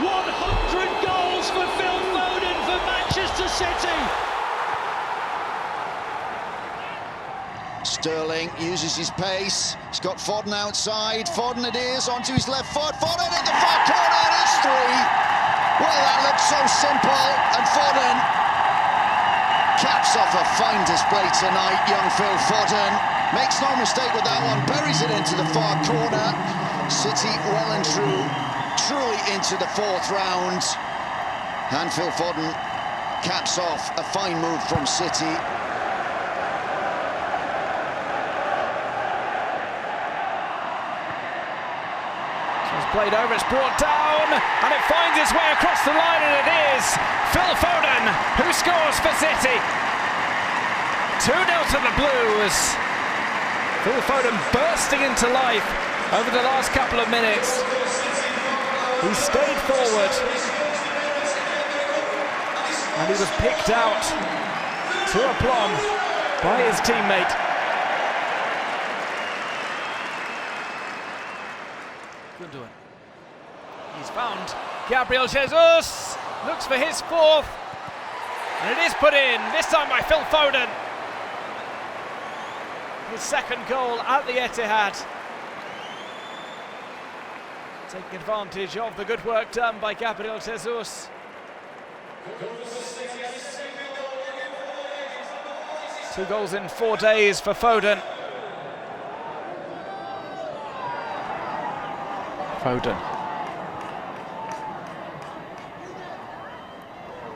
100 goals for Phil Foden for Manchester City. Sterling uses his pace. He's got Foden outside. Foden it is, onto his left foot. Foden in the far corner, and it's 3. Well, that looked so simple, and Foden caps off a fine display tonight. Young Phil Foden makes no mistake with that one, buries it into the far corner. City well and truly into the 4th round. And Phil Foden caps off a fine move from City. Played over, it's brought down, and it finds its way across the line, and it is Phil Foden who scores for City. 2-0 to the Blues. Phil Foden bursting into life over the last couple of minutes. He stayed forward, and he was picked out to aplomb by his teammate. Gundogan. He's found Gabriel Jesus, looks for his 4th, and it is put in, this time by Phil Foden. His 2nd goal at the Etihad. Taking advantage of the good work done by Gabriel Jesus. 2 goals in 4 days for Foden. Foden.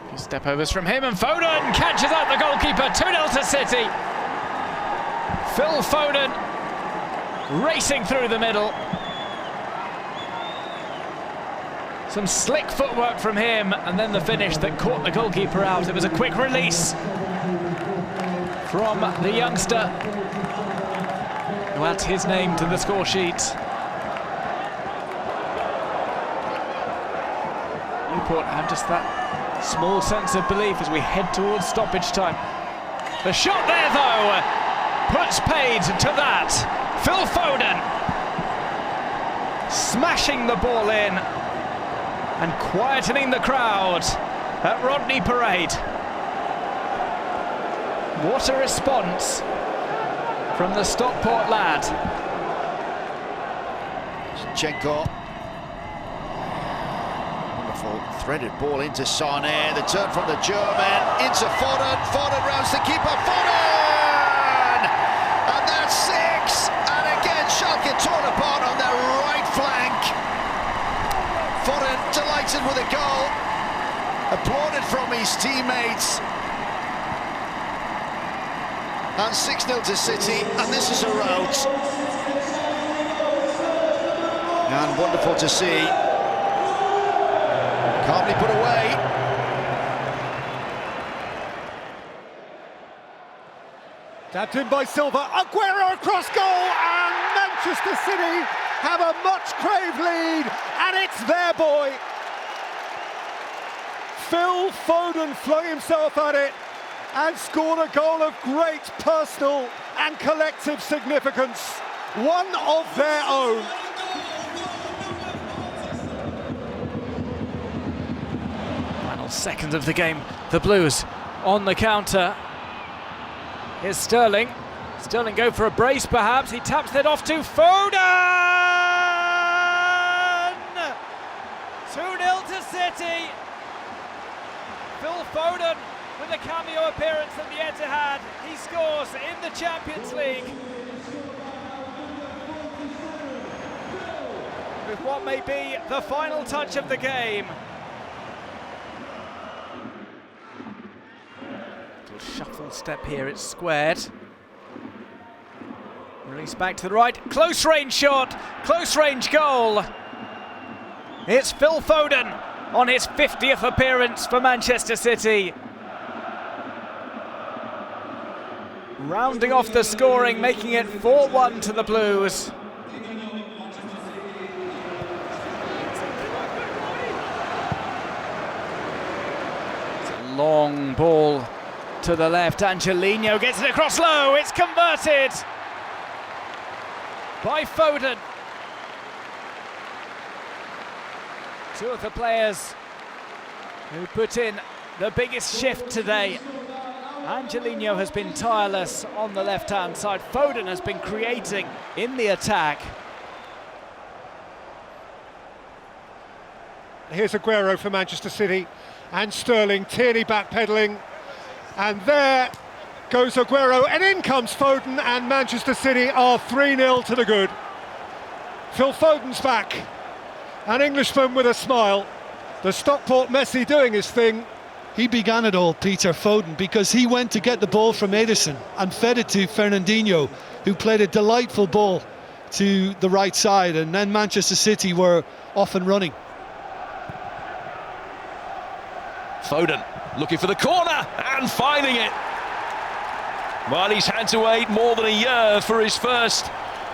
A few step overs from him, and Foden catches out the goalkeeper. 2-0 to City. Phil Foden racing through the middle. Some slick footwork from him, and then the finish that caught the goalkeeper out. It was a quick release from the youngster who adds his name to the score sheet. Newport have just that small sense of belief as we head towards stoppage time. The shot there, though, puts paid to that. Phil Foden smashing the ball in and quietening the crowd at Rodney Parade. What a response from the Stockport lad. Zinchenko. Threaded ball into Sané, the turn from the German, into Foden, Foden rounds the keeper, Foden! And that's 6, and again Schalke torn apart on their right flank. Foden delighted with a goal, applauded from his teammates. And 6-0 to City, and this is a rout. And wonderful to see. Calmly put away. Tapped in by Silva, Aguero across goal, and Manchester City have a much-craved lead, and it's their boy. Phil Foden flung himself at it and scored a goal of great personal and collective significance, one of their own. Seconds of the game, the Blues on the counter. Here's Sterling. Sterling go for a brace perhaps. He taps it off to Foden! 2-0 to City. Phil Foden with a cameo appearance at the Etihad. He scores in the Champions League. With what may be the final touch of the game. Shuffle step here, it's squared. Release back to the right, close range shot, close range goal. It's Phil Foden on his 50th appearance for Manchester City. Rounding off the scoring, making it 4-1 to the Blues. It's a long ball to the left, Angelino gets it across low, it's converted by Foden. Two of the players who put in the biggest shift today. Angelino has been tireless on the left-hand side. Foden has been creating in the attack. Here's Aguero for Manchester City, and Sterling, Tierney backpedaling, and there goes Aguero, and in comes Foden, and Manchester City are 3-0 to the good. Phil Foden's back, an Englishman with a smile. The Stockport Messi doing his thing. He began it all, Peter Foden, because he went to get the ball from Ederson and fed it to Fernandinho, who played a delightful ball to the right side, and then Manchester City were off and running. Foden looking for the corner and finding it. Well, he's had to wait more than a year for his first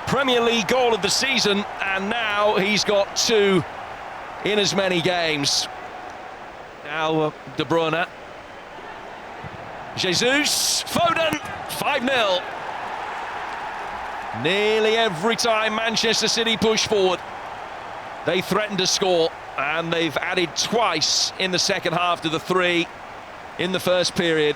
Premier League goal of the season, and now he's got two in as many games. Now De Bruyne, Jesus, Foden, 5-0. Nearly every time Manchester City push forward, they threaten to score, and they've added twice in the second half to the 3 in the first period.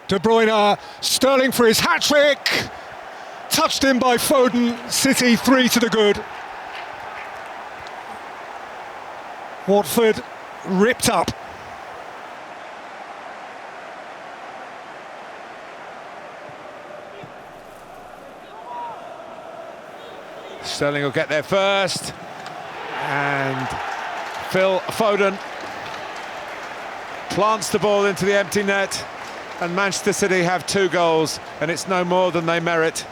De Bruyne, Sterling for his hat-trick, touched in by Foden, City 3 to the good. Watford ripped up. Sterling will get there first, and Phil Foden plants the ball into the empty net. And Manchester City have 2 goals, and it's no more than they merit.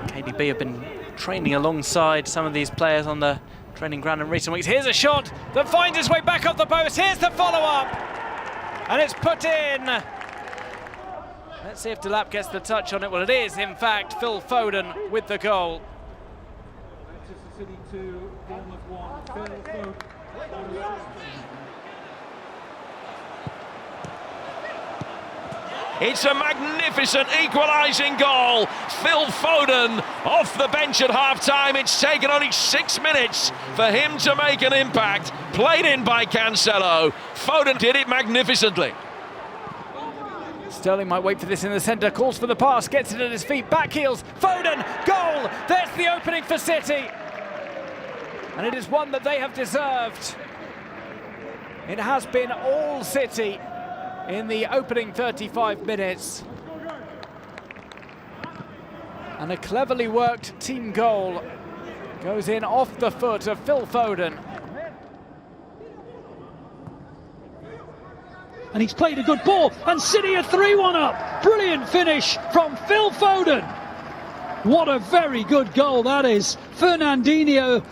KDB have been training alongside some of these players on the training ground in recent weeks. Here's a shot that finds its way back up the post. Here's the follow-up, and it's put in. Let's see if Delap gets the touch on it. Well, it is, in fact, Phil Foden with the goal. Manchester City 2, Bournemouth 1. Phil Foden. It's a magnificent equalising goal. Phil Foden off the bench at half-time. It's taken only 6 minutes for him to make an impact. Played in by Cancelo. Foden did it magnificently. Sterling might wait for this in the centre, calls for the pass, gets it at his feet, back heels, Foden, goal! There's the opening for City. And it is one that they have deserved. It has been all City in the opening 35 minutes. And a cleverly worked team goal goes in off the foot of Phil Foden. And he's played a good ball, and City are 3-1 up. Brilliant finish from Phil Foden. What a very good goal that is. Fernandinho,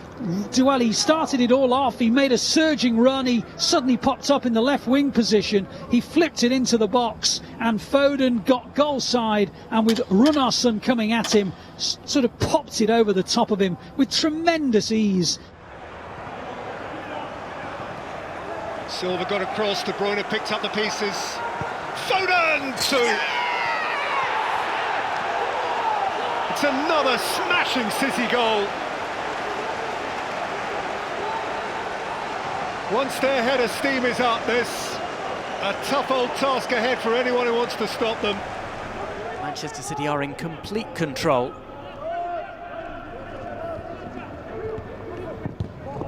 well, he started it all off. He made a surging run. He suddenly popped up in the left wing position. He flipped it into the box, and Foden got goal side, and with Runarsson coming at him, sort of popped it over the top of him with tremendous ease. Silva got across, De Bruyne picked up the pieces. Foden! 2! It's another smashing City goal. Once their head of steam is up, there's a tough old task ahead for anyone who wants to stop them. Manchester City are in complete control.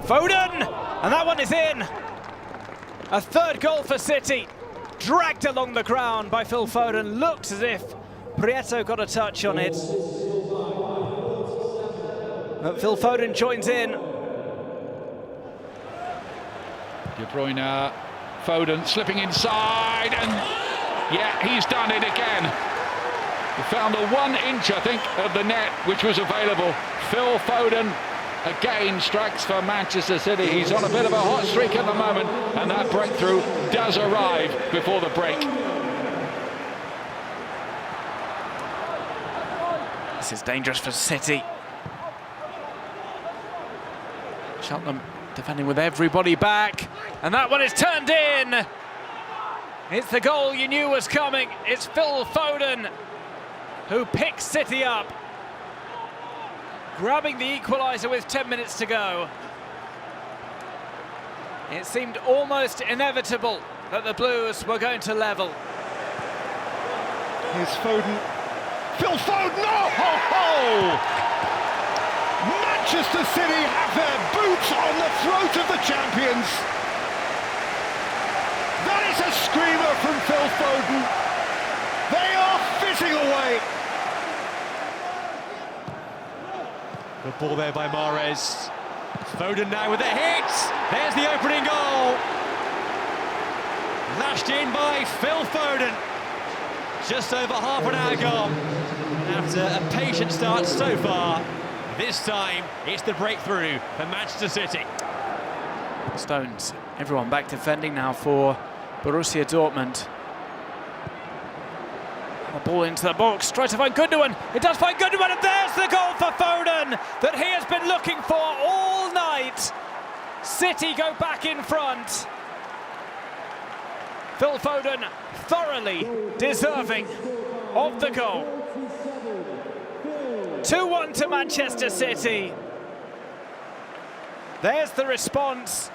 Foden! And that one is in! A third goal for City, dragged along the ground by Phil Foden. Looked as if Prieto got a touch on it. But Phil Foden joins in. De Bruyne, Foden slipping inside, and yeah, he's done it again. He found the 1 inch, I think, of the net which was available. Phil Foden again strikes for Manchester City. He's on a bit of a hot streak at the moment, and that breakthrough does arrive before the break. This is dangerous for City. Cheltenham defending with everybody back, and that one is turned in. It's the goal you knew was coming. It's Phil Foden who picks City up, grabbing the equaliser with 10 minutes to go. It seemed almost inevitable that the Blues were going to level. Here's Foden. Phil Foden! Oh, ho, ho! Manchester City have their boots on the throat of the champions. That is a screamer from Phil Foden. They are fizzing away. Good ball there by Mahrez. Foden now with a hit. There's the opening goal. Lashed in by Phil Foden. Just over half an hour gone. After a patient start so far, this time it's the breakthrough for Manchester City. Stones, everyone back defending now for Borussia Dortmund. The ball into the box, tries to find Gundogan. It does find Gundogan, and there's the goal for Foden that he has been looking for all night. City go back in front. Phil Foden thoroughly deserving of the goal. 2-1 to Manchester City. There's the response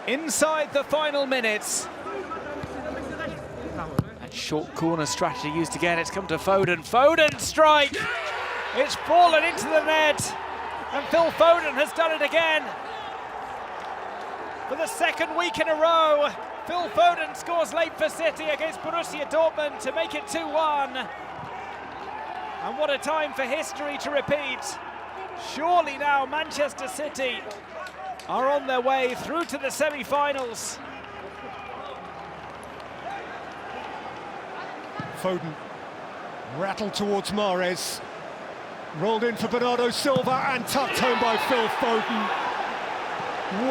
inside the final minutes. That short corner strategy used again. It's come to Foden. Foden strike. It's fallen into the net. And Phil Foden has done it again. For the second week in a row, Phil Foden scores late for City against Borussia Dortmund to make it 2-1. And what a time for history to repeat. Surely now Manchester City are on their way through to the semi-finals. Foden rattled towards Mahrez. Rolled in for Bernardo Silva and tucked home by Phil Foden.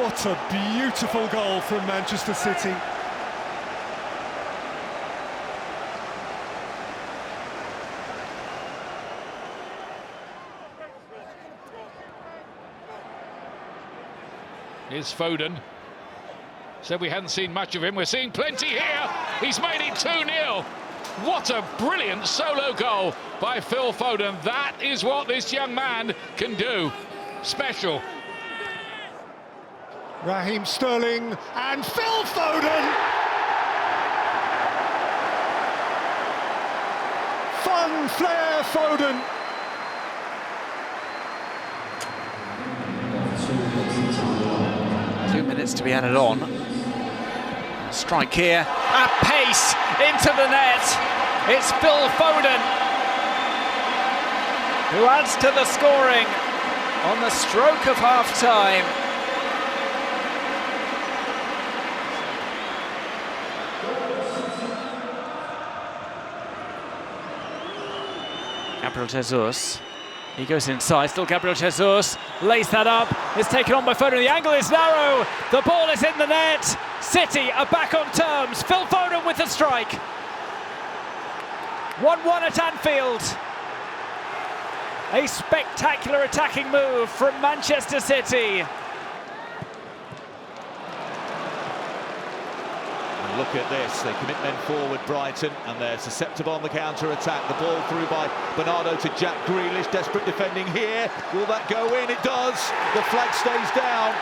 What a beautiful goal from Manchester City. Here's Foden. Said we hadn't seen much of him. We're seeing plenty here. He's made it 2-0. What a brilliant solo goal by Phil Foden. That is what this young man can do. Special. Raheem Sterling and Phil Foden! Fun flair Foden! Minutes to be added on. Strike here at pace into the net. It's Phil Foden who adds to the scoring on the stroke of half-time. Gabriel Jesus. He goes inside, still Gabriel Jesus, lays that up, it's taken on by Foden, the angle is narrow, the ball is in the net, City are back on terms, Phil Foden with the strike. 1-1 at Anfield. A spectacular attacking move from Manchester City. Look at this, they commit men forward, Brighton, and they're susceptible on the counter-attack. The ball through by Bernardo to Jack Grealish, desperate defending here. Will that go in? It does. The flag stays down.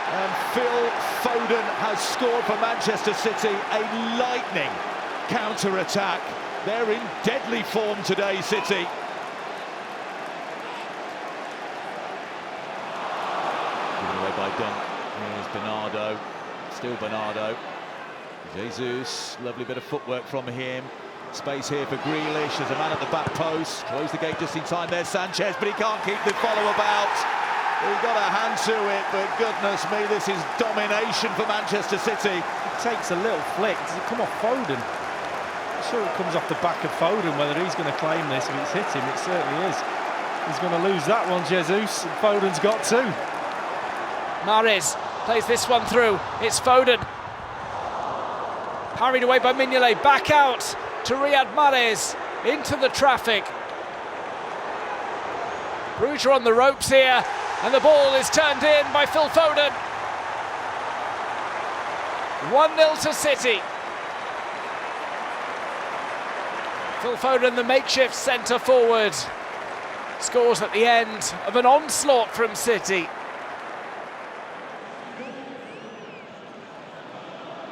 And Phil Foden has scored for Manchester City. A lightning counter-attack. They're in deadly form today, City. Given away by Dunk. Here's Bernardo. Still Bernardo. Jesus, lovely bit of footwork from him. Space here for Grealish. There's a man at the back post. Close the gate just in time there, Sanchez, but he can't keep the follow about. He got a hand to it, but goodness me, this is domination for Manchester City. It takes a little flick. Does it come off Foden? I'm sure it comes off the back of Foden, whether he's going to claim this. If it's hit him, it certainly is. He's going to lose that one, Jesus. And Foden's got two. Mahrez plays this one through. It's Foden. Parried away by Mignolet. Back out to Riyad Mahrez. Into the traffic. Bruges are on the ropes here. And the ball is turned in by Phil Foden. 1-0 to City. Phil Foden, the makeshift centre forward, scores at the end of an onslaught from City.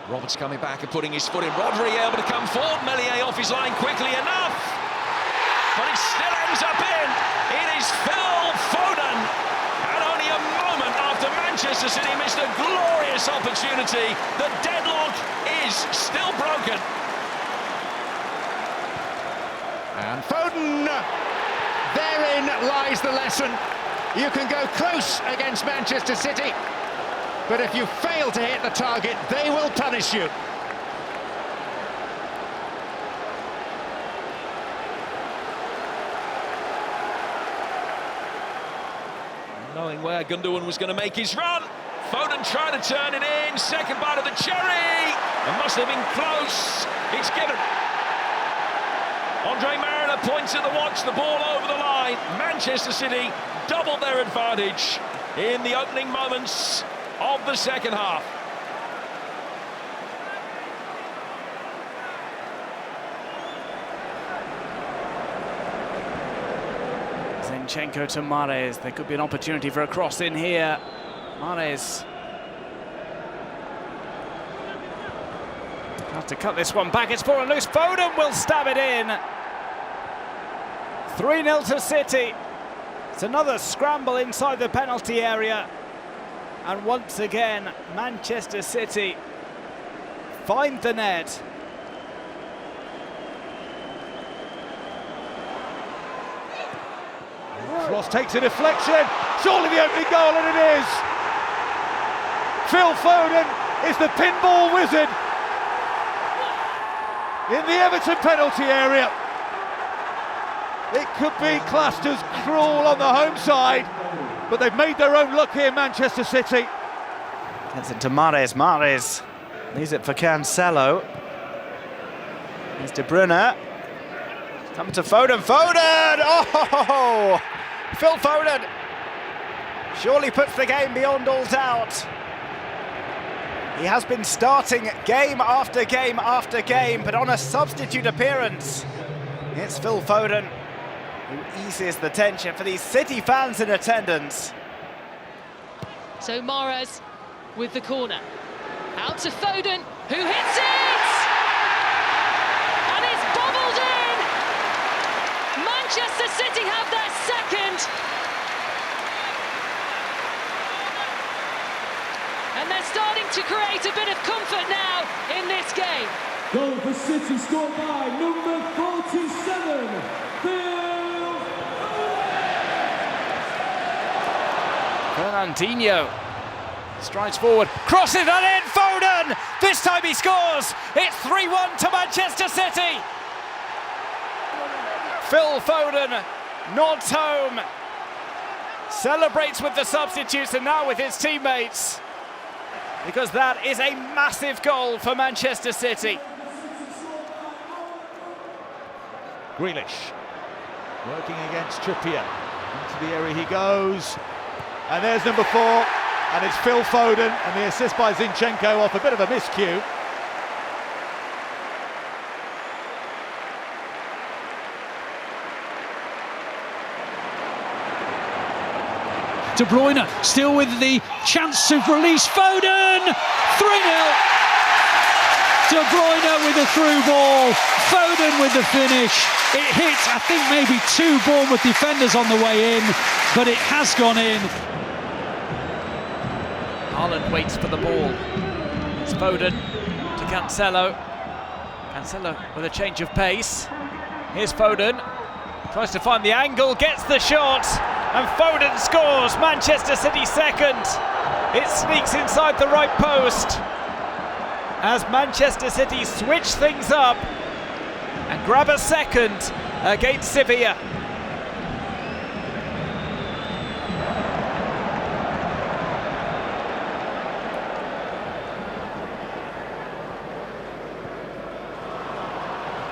Roberts coming back and putting his foot in. Rodri able to come forward. Meslier off his line quickly enough. But it still ends up in. It is Phil Foden. And only a moment after Manchester City missed a glorious opportunity, the deadlock is still broken. And Foden, therein lies the lesson. You can go close against Manchester City, but if you fail to hit the target, they will punish you. Knowing where Gundogan was going to make his run, Foden trying to turn it in, second bite of the cherry, it must have been close, it's given. Andre Mariner points at the watch, the ball over the line. Manchester City doubled their advantage in the opening moments of the second half. Zinchenko to Mahrez. There could be an opportunity for a cross in here. Mahrez has to cut this one back. It's fallen loose. Foden will stab it in. 3-0 to City. It's another scramble inside the penalty area. And once again, Manchester City find the net. Cross takes a deflection. Surely the opening goal, and it is. Phil Foden is the pinball wizard in the Everton penalty area. It could be classed as cruel on the home side, but they've made their own luck here, Manchester City. Gets it to Mahrez. Mahrez leaves it for Cancelo. Here's De Bruyne. Come to Foden. Foden! Oh! Phil Foden surely puts the game beyond all doubt. He has been starting game after game after game, but on a substitute appearance, it's Phil Foden who eases the tension for these City fans in attendance. So Mahrez with the corner. Out to Foden, who hits it! And it's bobbled in! Manchester City have their second. And they're starting to create a bit of comfort now in this game. Goal for City scored by number 47, Phil Fernandinho strides forward, crosses that in, Foden! This time he scores! It's 3-1 to Manchester City! Phil Foden nods home, celebrates with the substitutes and now with his teammates, because that is a massive goal for Manchester City. Grealish working against Trippier. Into the area he goes. And there's number 4. And it's Phil Foden. And the assist by Zinchenko off a bit of a miscue. De Bruyne still with the chance to release Foden. 3-0. De Bruyne with a through ball. Foden with the finish. It hit, I think, maybe 2 Bournemouth defenders on the way in, but it has gone in. Haaland waits for the ball. It's Foden to Cancelo. Cancelo with a change of pace. Here's Foden. Tries to find the angle, gets the shot, and Foden scores. Manchester City second. It sneaks inside the right post as Manchester City switch things up and grab a second against Sevilla.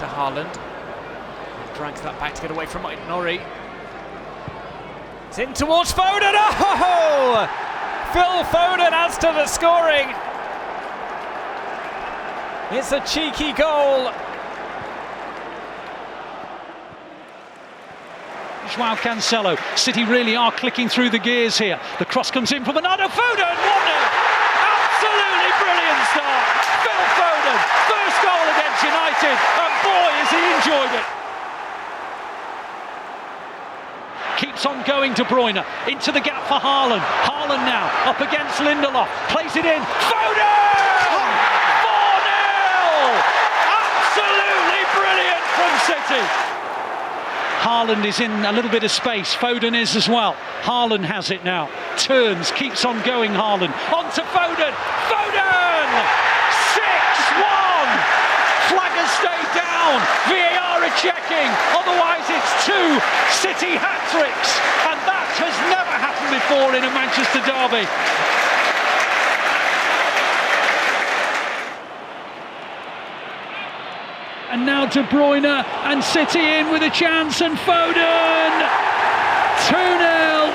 to Haaland. Drags that back to get away from Nori. It's in towards Foden. Oh! Phil Foden adds to the scoring. It's a cheeky goal. Joao Cancelo. City really are clicking through the gears here. The cross comes in from Bernardo Foden. 1-0. Absolutely brilliant start. Phil Foden, first goal against United, and boy has he enjoyed it. Keeps on going, De Bruyne into the gap for Haaland. Haaland now up against Lindelof, plays it in. Foden! 4-0! Absolutely brilliant from City. Haaland is in a little bit of space, Foden is as well. Haaland has it now, turns, keeps on going Haaland, on to Foden, Foden! 6-1! Flag has stayed down, VAR are checking, otherwise it's 2 City hat-tricks, and that has never happened before in a Manchester derby. And now De Bruyne and City in with a chance, and Foden! 2-0.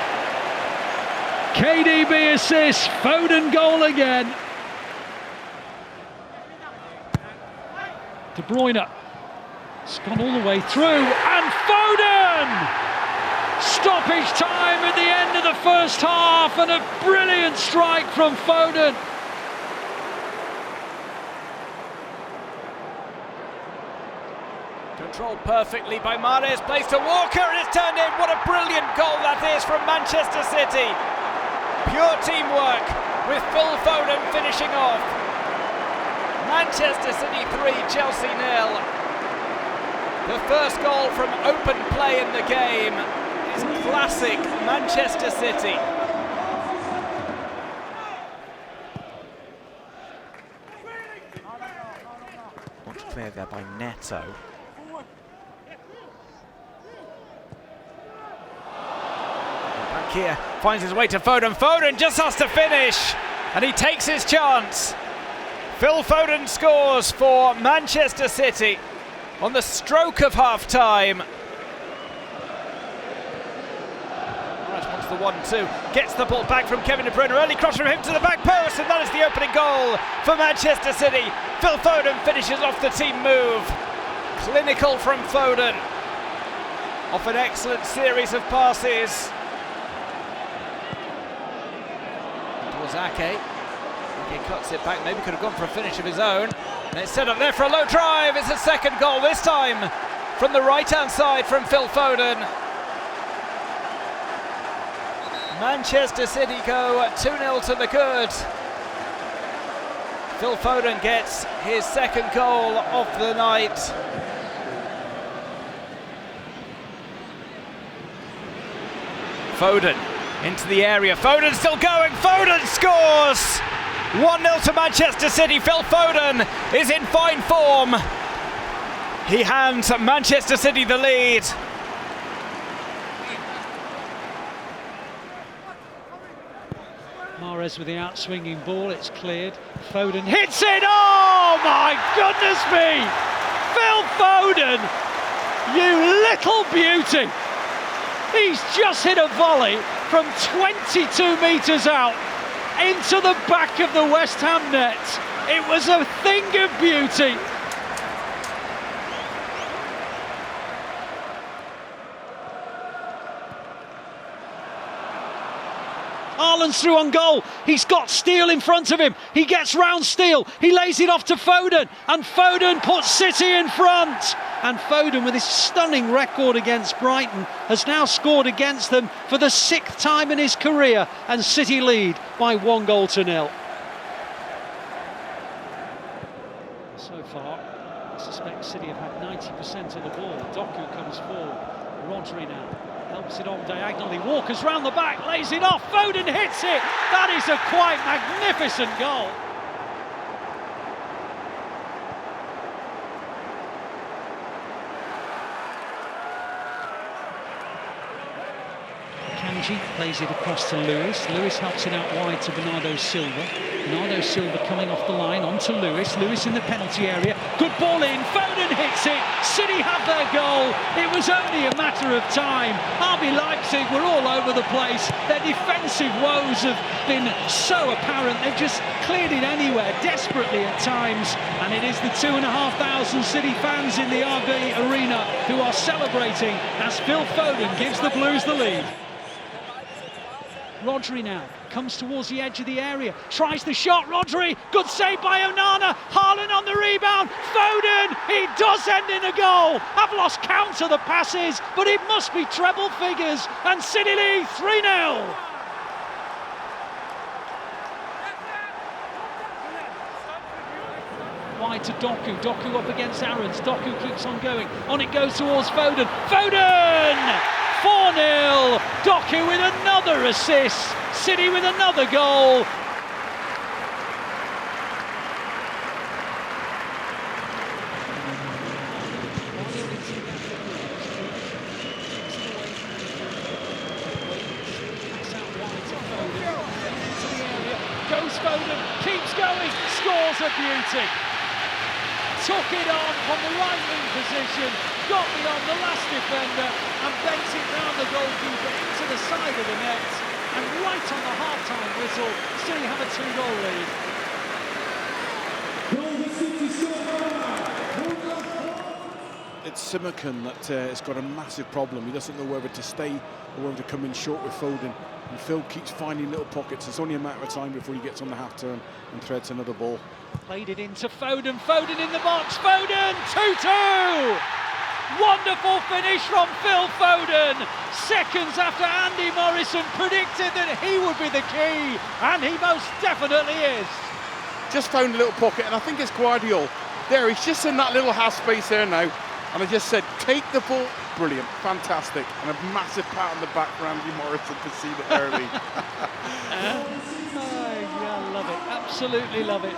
KDB assist, Foden goal again. De Bruyne, it's gone all the way through, and Foden! Stoppage time at the end of the first half, and a brilliant strike from Foden. Controlled perfectly by Mahrez, placed to Walker, and it's turned in. What a brilliant goal that is from Manchester City. Pure teamwork with Phil Foden finishing off. Manchester City 3, Chelsea 0. The first goal from open play in the game is classic Manchester City. What's cleared there by Neto. Back here, finds his way to Foden. Foden just has to finish, and he takes his chance. Phil Foden scores for Manchester City on the stroke of half-time. Wants the 1-2, gets the ball back from Kevin De Bruyne, early cross from him to the back post, and that is the opening goal for Manchester City. Phil Foden finishes off the team move. Clinical from Foden, off an excellent series of passes. Towards Ake. Ake cuts it back, maybe could have gone for a finish of his own. And it's set up there for a low drive. It's a second goal, this time from the right-hand side from Phil Foden. Manchester City go 2-0 to the good. Phil Foden gets his second goal of the night. Foden into the area. Foden still going. Foden scores! 1-0 to Manchester City. Phil Foden is in fine form. He hands Manchester City the lead. Mahrez with the out-swinging ball, it's cleared. Foden hits it! Oh my goodness me! Phil Foden, you little beauty! He's just hit a volley from 22 metres out into the back of the West Ham net. It was a thing of beauty. Haaland's through on goal. He's got Steele in front of him. He gets round Steele. He lays it off to Foden, and Foden puts City in front. And Foden, with his stunning record against Brighton, has now scored against them for the 6th time in his career, and City lead by 1-0. So far, I suspect City have had 90% of the ball. Doku comes forward. Rodri now helps it on diagonally. Walker's round the back, lays it off. Foden hits it. That is a quite magnificent goal. Benji plays it across to Lewis. Lewis helps it out wide to Bernardo Silva. Bernardo Silva coming off the line onto Lewis. Lewis in the penalty area. Good ball in. Foden hits it. City have their goal. It was only a matter of time. RB Leipzig were all over the place. Their defensive woes have been so apparent. They've just cleared it anywhere, desperately at times. And it is the 2,500 City fans in the RB Arena who are celebrating as Phil Foden gives the Blues the lead. Rodri now comes towards the edge of the area, tries the shot. Rodri, good save by Onana. Haaland on the rebound. Foden, he does end in a goal. I've lost count of the passes, but it must be treble figures. And City lead 3-0. Wide to Doku. Doku up against Aarons. Doku keeps on going. On it goes towards Foden. Foden! 4-0. Doku with another assist. City with another goal. Goes Foden, keeps going, scores a beauty. Took it on from the right wing position, got beyond the last defender and bent it round the goalkeeper into the side of the net. And right on the half-time whistle, City have a 2-goal lead. It's Simakan that has got a massive problem. He doesn't know whether to stay or whether to come in short with Foden. And Phil keeps finding little pockets. It's only a matter of time before he gets on the half-turn and threads another ball. Played it into Foden. Foden in the box. Foden, 2-2. Wonderful finish from Phil Foden. Seconds after Andy Morrison predicted that he would be the key, and he most definitely is. Just found a little pocket, and I think it's Guardiola. There, he's just in that little half space there now. And I just said, take the ball. Brilliant, fantastic. And a massive pat on the back for Andy Morrison to see it early. I love it, absolutely love it.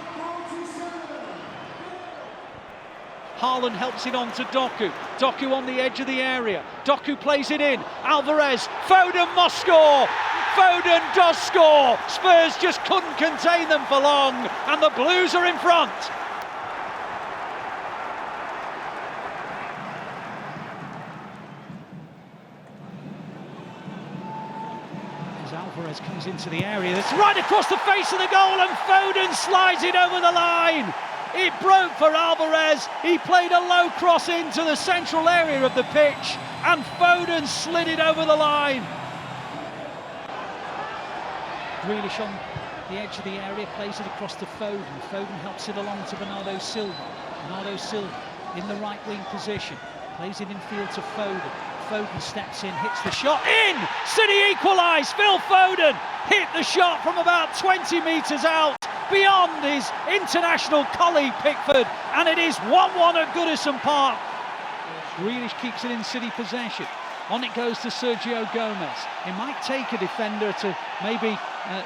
Haaland helps it on to Doku. Doku on the edge of the area. Doku plays it in. Alvarez. Foden must score. Foden does score. Spurs just couldn't contain them for long. And the Blues are in front. As Alvarez comes into the area, that's right across the face of the goal, and Foden slides it over the line. It broke for Alvarez. He played a low cross into the central area of the pitch, and Foden slid it over the line. Grealish on the edge of the area, plays it across to Foden. Foden helps it along to Bernardo Silva. Bernardo Silva in the right wing position, plays it infield to Foden. Foden steps in, hits the shot, in! City equalise. Phil Foden hit the shot from about 20 metres out, beyond his international colleague Pickford, and it is 1-1 at Goodison Park. Grealish keeps it in City possession. On it goes to Sergio Gomez. It might take a defender to maybe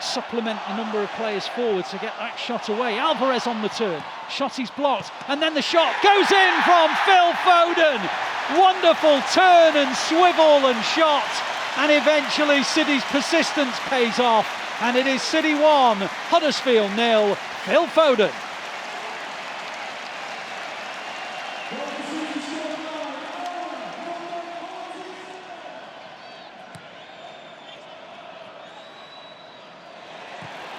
supplement a number of players forward to get that shot away. Alvarez on the turn. Shot is blocked, and then the shot goes in from Phil Foden. Wonderful turn and swivel and shot, and eventually City's persistence pays off. And it is City 1, Huddersfield 0, Phil Foden.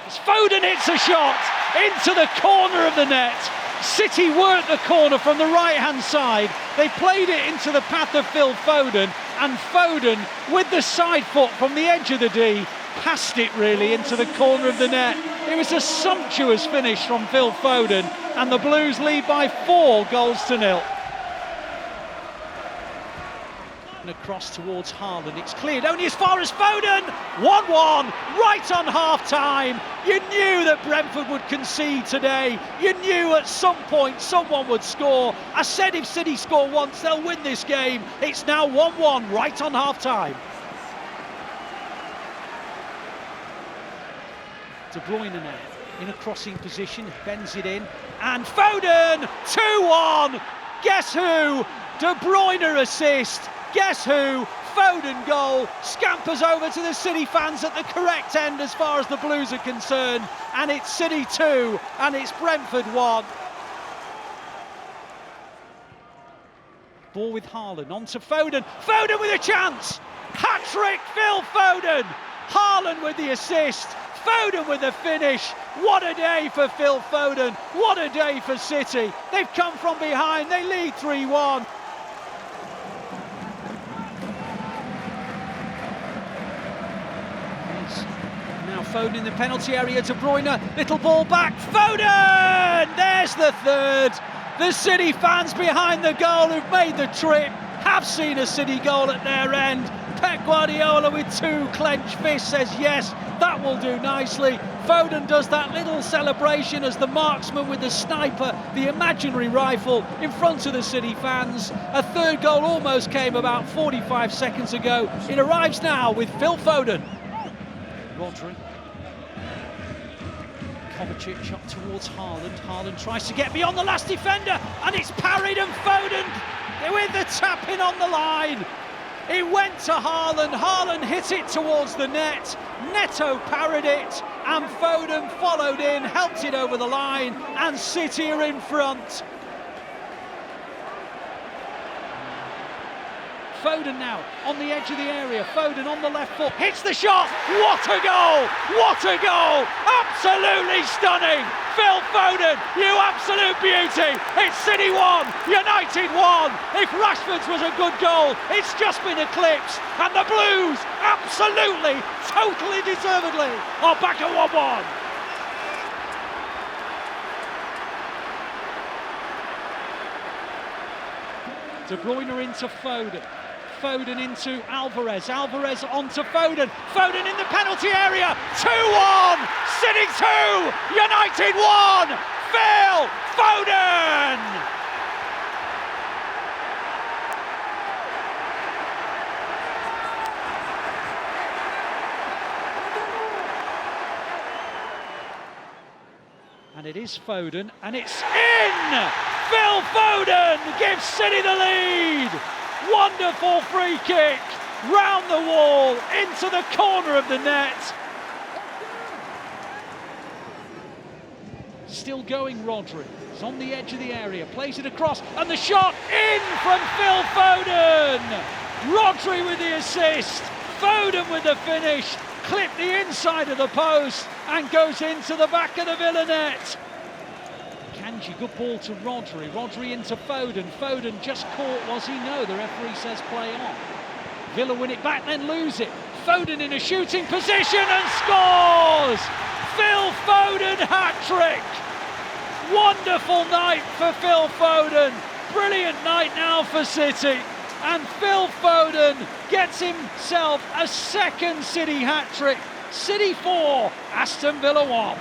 As Foden hits a shot into the corner of the net. City worked the corner from the right-hand side. They played it into the path of Phil Foden, and Foden, with the side foot from the edge of the D, passed it really into the corner of the net. It was a sumptuous finish from Phil Foden, and the Blues lead by 4-0. Across towards Haaland, it's cleared only as far as Foden. 1-1, right on half-time. You knew that Brentford would concede today. You knew at some point someone would score. I said if City score once, they'll win this game. It's now 1-1, right on half-time. De Bruyne now in a crossing position, bends it in, and Foden, 2-1. Guess who? De Bruyne assist. Guess who? Foden goal scampers over to the City fans at the correct end as far as the Blues are concerned, and it's City 2 and it's Brentford 1. Ball with Haaland, on to Foden. Foden with a chance! Hat-trick, Phil Foden! Haaland with the assist, Foden with the finish. What a day for Phil Foden, what a day for City. They've come from behind, they lead 3-1. Now Foden in the penalty area, De Bruyne, little ball back, Foden! There's the third. The City fans behind the goal who've made the trip have seen a City goal at their end. Pep Guardiola with two clenched fists says yes, that will do nicely. Foden does that little celebration as the marksman with the sniper, the imaginary rifle, in front of the City fans. A third goal almost came about 45 seconds ago. It arrives now with Phil Foden. Rodri. Kovacic up towards Haaland. Haaland tries to get beyond the last defender, and it's parried, and Foden with the tap in on the line. It went to Haaland, Haaland hit it towards the net, Neto parried it, and Foden followed in, helped it over the line, and City are in front. Foden now on the edge of the area, Foden on the left foot, hits the shot, what a goal, what a goal, absolutely stunning, Phil Foden, you absolute beauty, it's City 1, United 1, if Rashford's was a good goal, it's just been eclipsed, and the Blues, absolutely, totally deservedly, are back at 1-1. De Bruyne into Foden. Foden into Alvarez. Alvarez onto Foden. Foden in the penalty area. 2-1. City 2. United 1. Phil Foden. And it is Foden, and it's in! Phil Foden gives City the lead! Wonderful free kick, round the wall, into the corner of the net. Still going Rodri, he's on the edge of the area, plays it across, and the shot in from Phil Foden! Rodri with the assist, Foden with the finish, clipped the inside of the post and goes into the back of the Villa net. Kanji, good ball to Rodri, Rodri into Foden, Foden just caught, was he? No, the referee says play on. Villa win it back, then lose it. Foden in a shooting position and scores! Phil Foden hat-trick! Wonderful night for Phil Foden, brilliant night now for City. And Phil Foden gets himself a second City hat-trick. City 4, Aston Villa 1.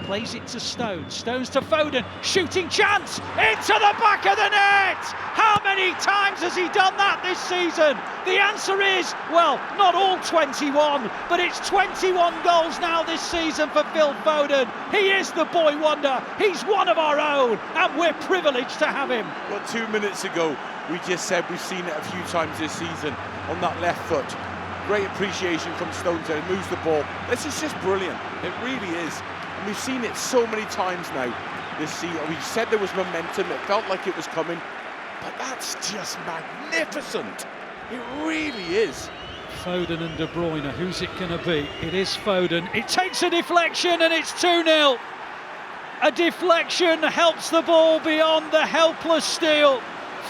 Plays it to Stones, Stones to Foden, shooting chance, into the back of the net! How many times has he done that this season? The answer is, well, not all 21, but it's 21 goals now this season for Phil Foden. He is the boy wonder, he's one of our own, and we're privileged to have him. Well, 2 minutes ago, we just said we've seen it a few times this season on that left foot. Great appreciation from Stones there, he moves the ball. This is just brilliant, it really is. And we've seen it so many times now this season. We said there was momentum, it felt like it was coming, but that's just magnificent. It really is. Foden and De Bruyne, who's it going to be? It is Foden. It takes a deflection and it's 2-0. A deflection helps the ball beyond the helpless steal.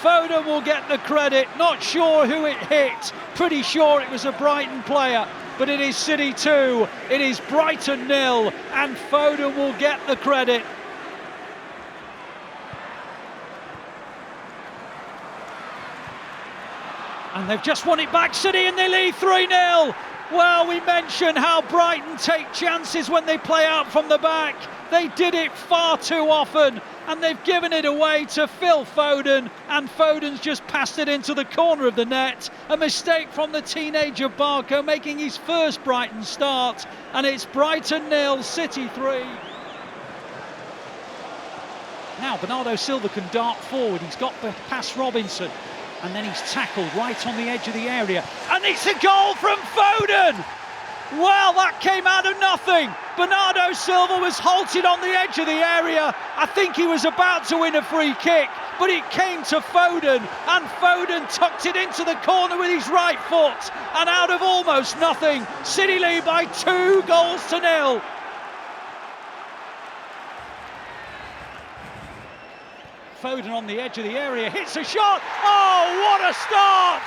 Foden will get the credit. Not sure who it hit. Pretty sure it was a Brighton player. But it is City 2, it is Brighton 0, and Foden will get the credit. And they've just won it back, City, and they lead 3-0. Well, we mentioned how Brighton take chances when they play out from the back. They did it far too often, and they've given it away to Phil Foden, and Foden's just passed it into the corner of the net. A mistake from the teenager Barco, making his first Brighton start, and it's Brighton 0, City 3. Now Bernardo Silva can dart forward. He's got past Robinson, and then he's tackled right on the edge of the area, and it's a goal from Foden. Well, that came out of nothing. Bernardo Silva was halted on the edge of the area. I think he was about to win a free kick, but it came to Foden, and Foden tucked it into the corner with his right foot, and out of almost nothing, City lead by 2-0. Foden on the edge of the area, hits a shot. Oh, what a start!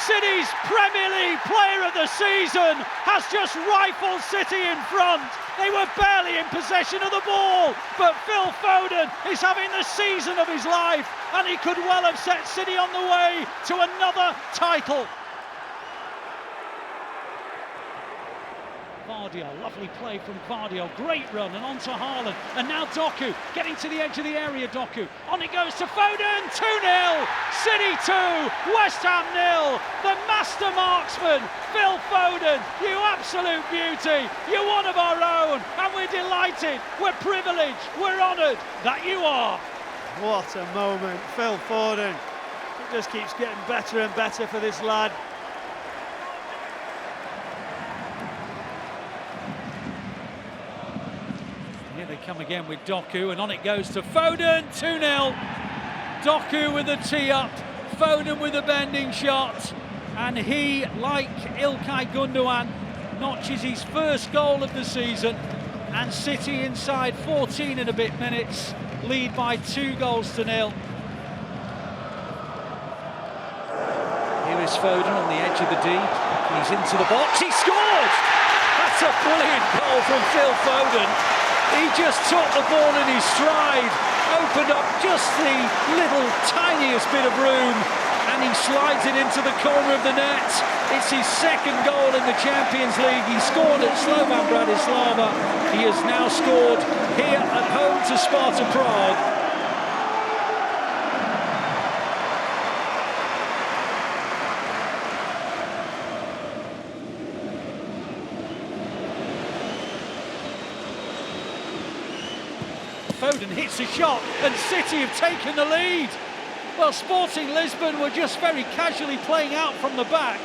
City's Premier League Player of the Season has just rifled City in front. They were barely in possession of the ball, but Phil Foden is having the season of his life, and he could well have set City on the way to another title. Vardiol, lovely play from Vardiol, great run, and on to Haaland, and now Doku, getting to the edge of the area, Doku, on it goes to Foden, 2-0, City 2, West Ham 0, the master marksman, Phil Foden, you absolute beauty, you're one of our own, and we're delighted, we're privileged, we're honoured that you are. What a moment, Phil Foden, it just keeps getting better and better for this lad. Here they come again with Doku, and on it goes to Foden, 2-0. Doku with a tee up, Foden with a bending shot, and he, like Ilkay Gundogan, notches his first goal of the season, and City inside 14 and a bit minutes, lead by 2-0. Here is Foden on the edge of the D, he's into the box, he scored! That's a brilliant goal from Phil Foden. He just took the ball in his stride, opened up just the little tiniest bit of room, and he slides it into the corner of the net. It's his second goal in the Champions League. He scored at Slovan Bratislava. He has now scored here at home to Sparta Prague. Foden hits a shot, and City have taken the lead. Well, Sporting Lisbon were just very casually playing out from the back,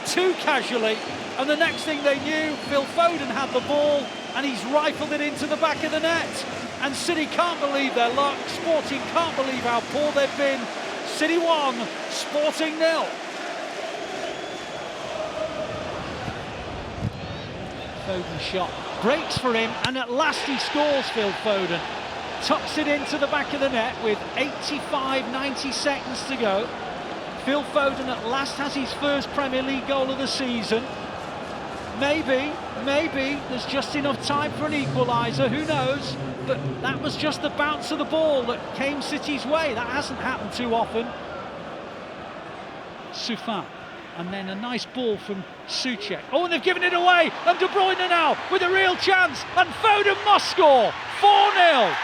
too casually, and the next thing they knew, Phil Foden had the ball, and he's rifled it into the back of the net. And City can't believe their luck, Sporting can't believe how poor they've been. City 1, Sporting 0. Foden shot, breaks for him, and at last he scores, Phil Foden. Tucks it into the back of the net with 90 seconds to go. Phil Foden at last has his first Premier League goal of the season. Maybe there's just enough time for an equaliser, who knows? But that was just the bounce of the ball that came City's way. That hasn't happened too often. Soufan, and then a nice ball from Souček. Oh, and they've given it away, and De Bruyne now with a real chance, and Foden must score. 4-0.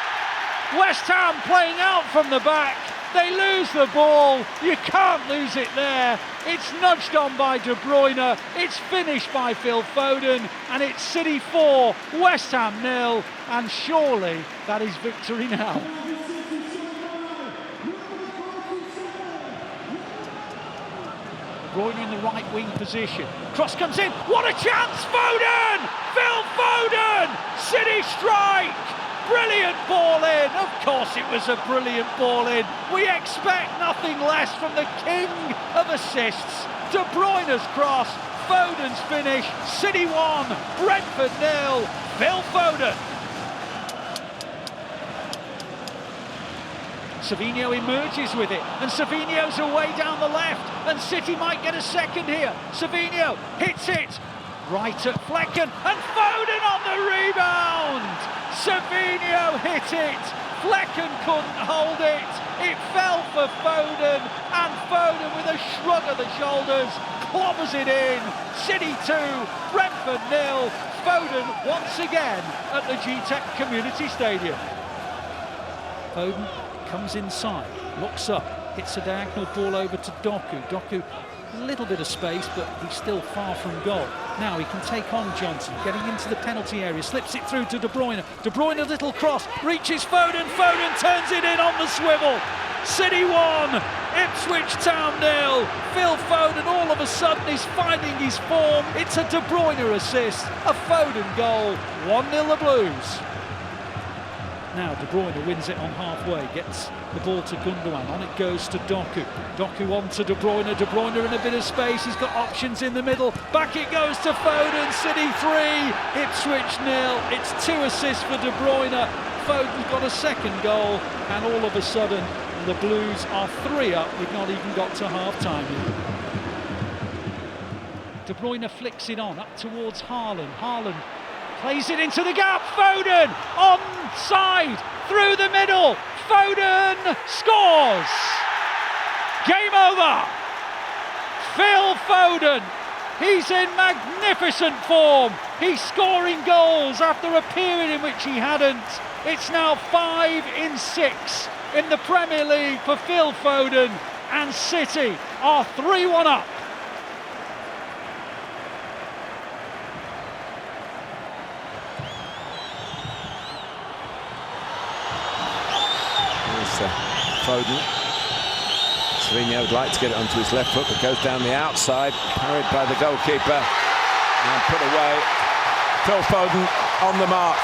West Ham playing out from the back, they lose the ball, you can't lose it there, it's nudged on by De Bruyne, it's finished by Phil Foden, and it's City 4, West Ham 0, and surely that is victory now. De Bruyne in the right wing position, cross comes in, what a chance, Foden! Phil Foden! City strike! Brilliant ball in, of course it was a brilliant ball in. We expect nothing less from the king of assists. De Bruyne's cross, Foden's finish, City 1, Brentford 0, Phil Foden. Savinho emerges with it, and Savinho's away down the left, and City might get a second here. Savinho hits it, right at Flecken, and Foden on the rebound! Savinho hit it, Flecken couldn't hold it, it fell for Foden, and Foden with a shrug of the shoulders, clobbers it in, City 2, Brentford 0, Foden once again at the G-Tech Community Stadium. Foden comes inside, looks up, hits a diagonal ball over to Doku. Doku, a little bit of space, but he's still far from goal. Now he can take on Johnson, getting into the penalty area, slips it through to De Bruyne. De Bruyne, a little cross, reaches Foden, Foden turns it in on the swivel. City 1, Ipswich Town 0. Phil Foden all of a sudden is finding his form. It's a De Bruyne assist, a Foden goal, 1-0 the Blues. Now De Bruyne wins it on halfway, gets the ball to Gundogan, on it goes to Doku. Doku on to De Bruyne, De Bruyne in a bit of space, he's got options in the middle, back it goes to Foden, City 3, Ipswich 0. It's 2 assists for De Bruyne. Foden's got a second goal, and all of a sudden the Blues are 3 up, they've not even got to half-time yet. De Bruyne flicks it on, up towards Haaland. Haaland plays it into the gap, Foden, onside, through the middle, Foden scores! Game over! Phil Foden, he's in magnificent form, he's scoring goals after a period in which he hadn't. It's now 5 in 6 in the Premier League for Phil Foden, and City are 3-1 up. Foden. Savigno would like to get it onto his left foot, but goes down the outside, parried by the goalkeeper and put away. Phil Foden on the mark.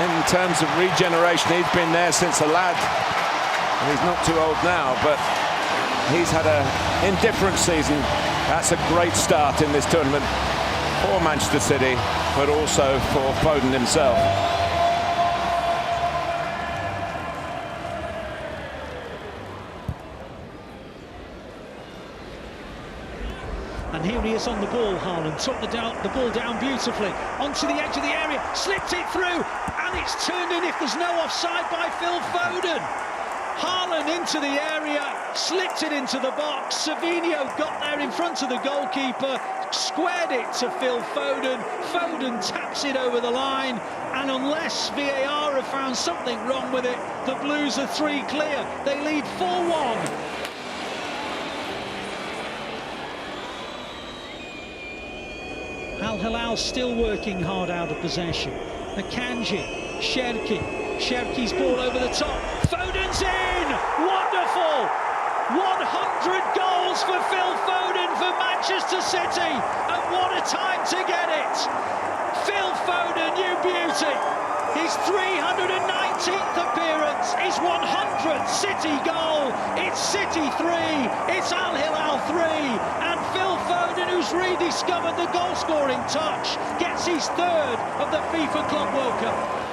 In terms of regeneration, he's been there since a lad. And he's not too old now, but he's had an indifferent season. That's a great start in this tournament for Manchester City, but also for Foden himself. And here he is on the ball, Haaland took the ball down beautifully, onto the edge of the area, slipped it through, and it's turned in if there's no offside by Phil Foden. Haaland into the area, slipped it into the box, Savigno got there in front of the goalkeeper, squared it to Phil Foden, Foden taps it over the line, and unless VAR have found something wrong with it, the Blues are 3 clear, they lead 4-1. Al-Hilal still working hard out of possession. Akanji, Cherki's ball over the top. Foden's in! Wonderful! 100 goals for Phil Foden for Manchester City, and what a time to get it! Phil Foden, you beauty! His 319th appearance, his 100th City goal. It's City 3, it's Al-Hilal 3, and Phil Foden, who's rediscovered the goal-scoring touch, gets his 3rd of the FIFA Club World Cup.